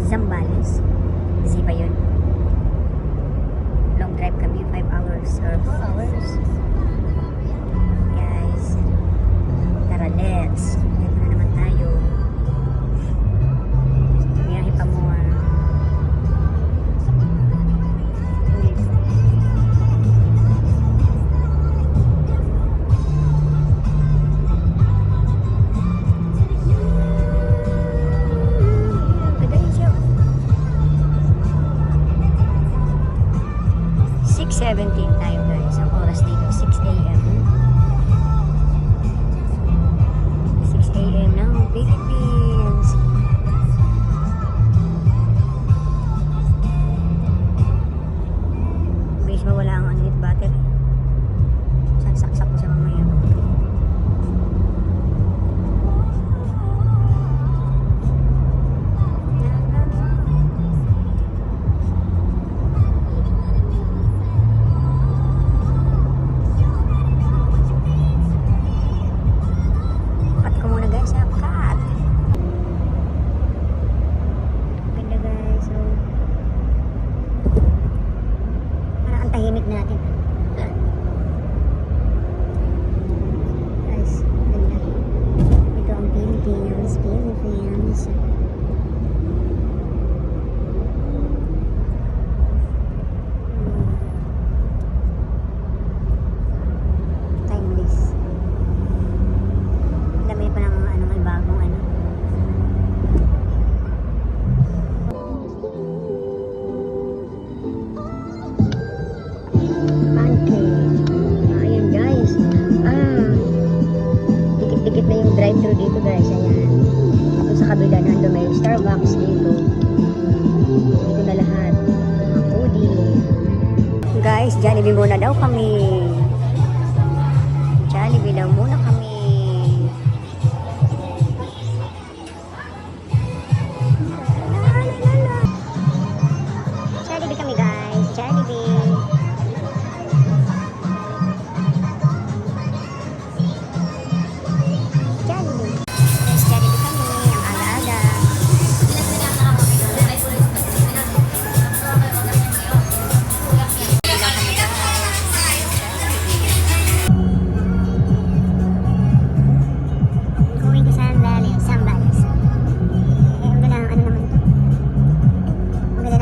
Zambales. Z ba yun? Long drive kami, 5 hours or 4 hours. Guys, tara, let's. Ito na naman tayo. Biyahe pa mo ah. Tayo guys. Ang oras dito 6 AM. 6 AM ng Philippines. Base mawala ang unlit battery. Saksak ko sa mamaya. Tahimik natin. Guys, ganda. Ito ang Philippines. Timeless. Dami pa ng may bagong drive-thru dito guys, ayan. Tapos sa kabila nando may Starbucks dito. Dito na lahat. Mga foodie. Guys, Jollibee muna daw kami. Jollibee daw muna kami. Jollibee kami guys, Jollibee.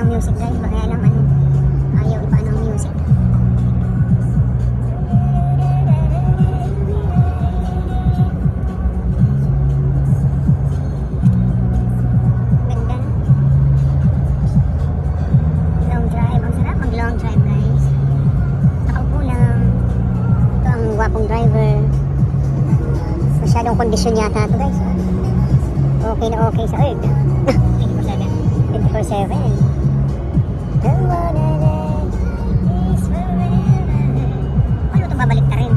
Music guys, kaya lang ayaw ipaano ang music. Ganda. Long drive, ang sarap mag long drive guys. Nakaupo lang. Ito ang gwapong driver. Masyadong kondisyon yata ito guys. Okay na okay sa earth. 24/7. 24/7. Ano ito babalik na rin?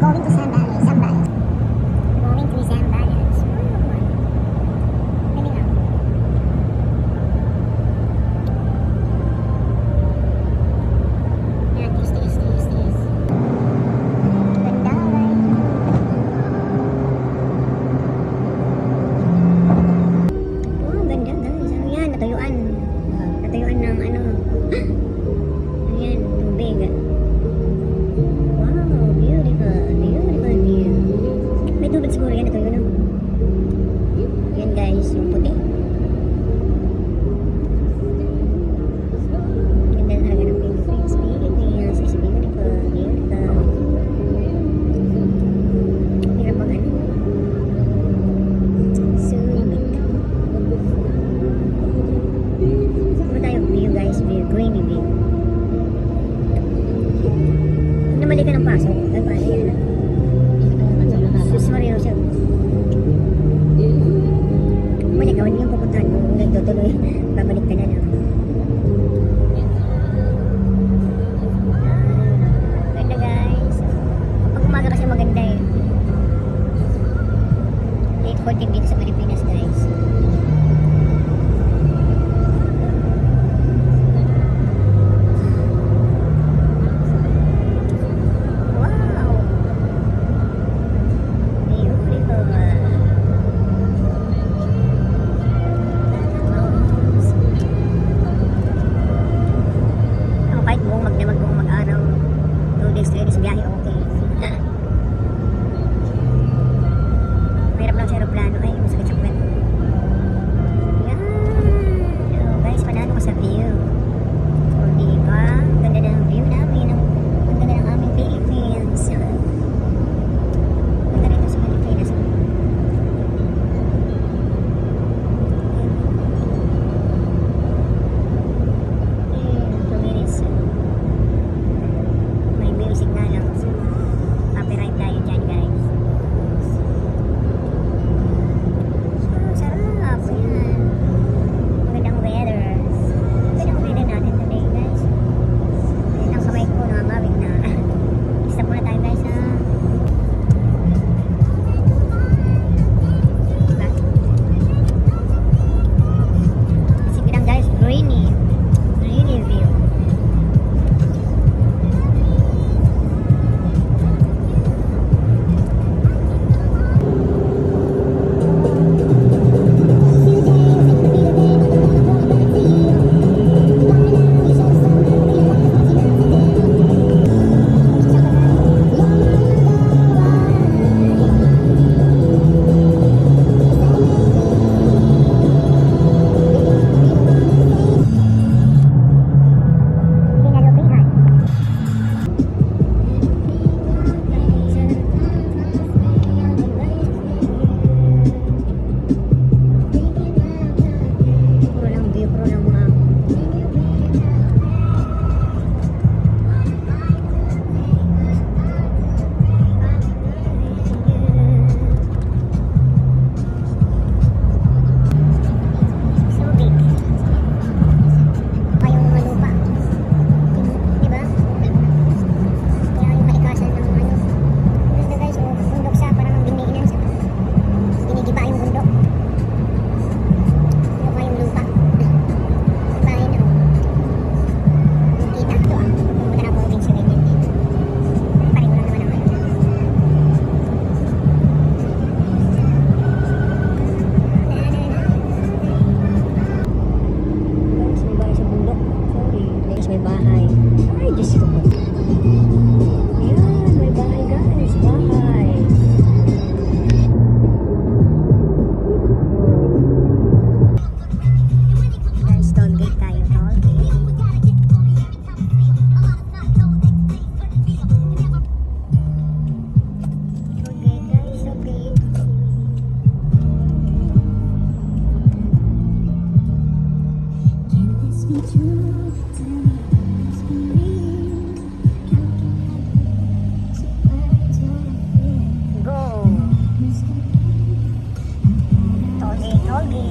Going to Zambales. Going to Zambales. Pwede lang. Yan, taste. Go! Toge, toge.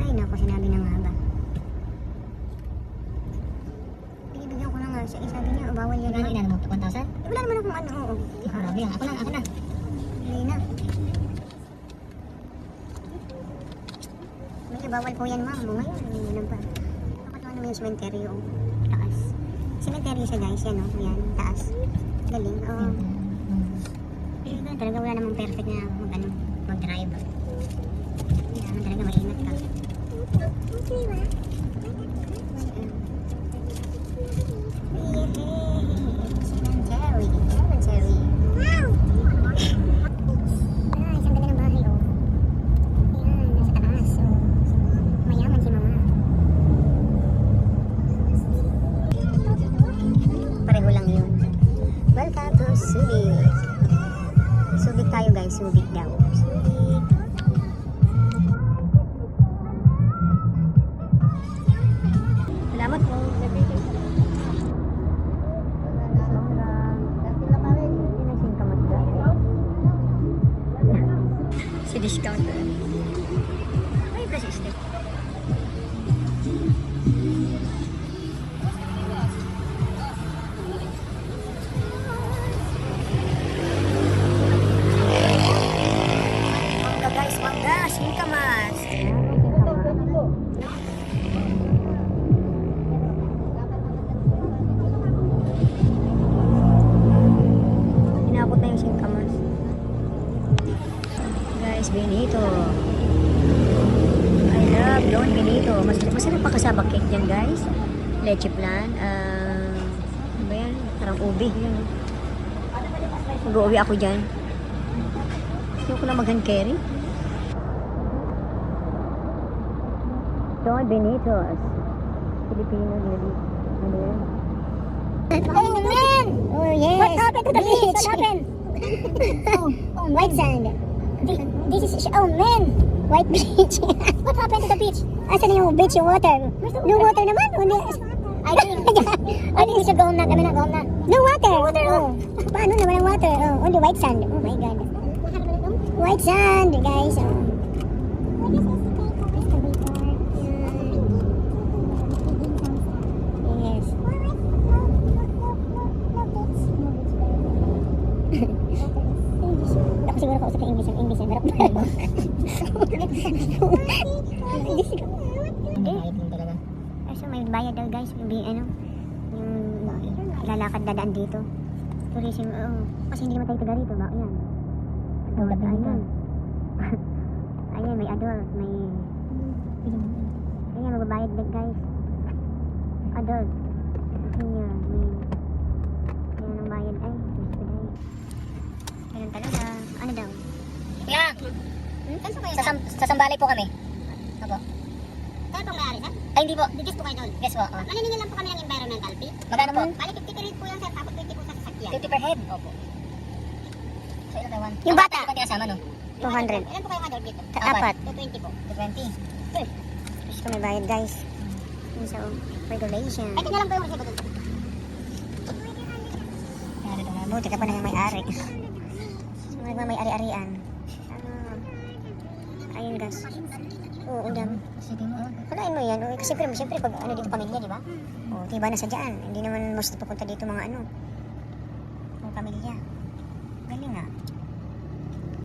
Ay, naku, sinabi na nga ba. Binibigyan ko na nga siya. Sabi niya, bawal yan. Ano inano mo? 1,000? Wala naman akong ano. Oo. Grabe yan. Ako na. Hindi na. May bawal po yan, ma'am. Ngayon, hindi lang pa. Dapat ano yung cemetery yung taas. Cemetery siya, guys. Yan, oh. Yan, taas. Galing. Oo. Talaga wala namang perfect na mag-drive. Kailangan talaga maingat ka. Cemetery. Cemetery. Wow! Ah, isang ganda ng bahay, oh. Ayan, nasa taas. So, mayaman si mama. Pareho lang yun. Welcome to Subic. Subic tayo, guys. Subic daw. Subic. Salamat po. Si discounter. Ay, persistent. Mangga, guys, mangga. Singkamas. Inabot na yung singkamas. Guys, Benito. I love Don Benito. Masarap pa kasabak cake yan, guys. Leche flan. Ano ba yan? Parang ubi. Mag-uwi ako dyan. Hindi ko na mag-hand carry. Don Benito's. Filipino. Ano yan? Oh, man! Oh, yes! What happened to the beach? What happened? oh, white sand. This is, oh man! White beach. What happened to the beach? Asan na yung beach, yung water? No water naman. I think we should go home na. Kami na, go home na. No water. No water. Oh. Paano na walang water? Oh, only white sand. Oh my God. White sand, guys. Oh. Yes. Ako siguro kausap ng English. Ang English ang harap na. So may bayad daw, guys. Yung lalakad dadaan dito. Tourism, kasi hindi naman tayo taga rito ba? Ayan. Ayan. Ayan, may adult, may... Ayan, magbabayad din, guys. Adult. Senior, may... Ayan ang bayad. Ay, gusto dahil. Ganun talaga. Ano daw? Kuya! Saan po kayo? Sa Sambalay po kami. Opo. Saan pong mayari, sir? Ay, hindi po. Digis po kayo doon. Yes po. Maniningil lang po kami ng environmental fee. Magkano po? Bali, 50 per head po yan, sir. Tapos 20 po sa sasakyan. 50 per head. Opo. So, ilan tayo? Yung bata? Ibang tinasama, no? 200. Ilan po kayo adult dito? Apat. 220 po. 220. Gusto may bayad, guys. So, regulation. Ay, tingnan lang po yung resibo doon. Buti ka pa na yung may-ari. May ari-arian. Ayun guys. Oo, dami. Sige mo. Kalain mo yan. Kasi siyempre pag ano dito pamilya, di ba? O, diba nasa dyan. Hindi naman most pupunta dito mga ano. Mga pamilya. Galing nga.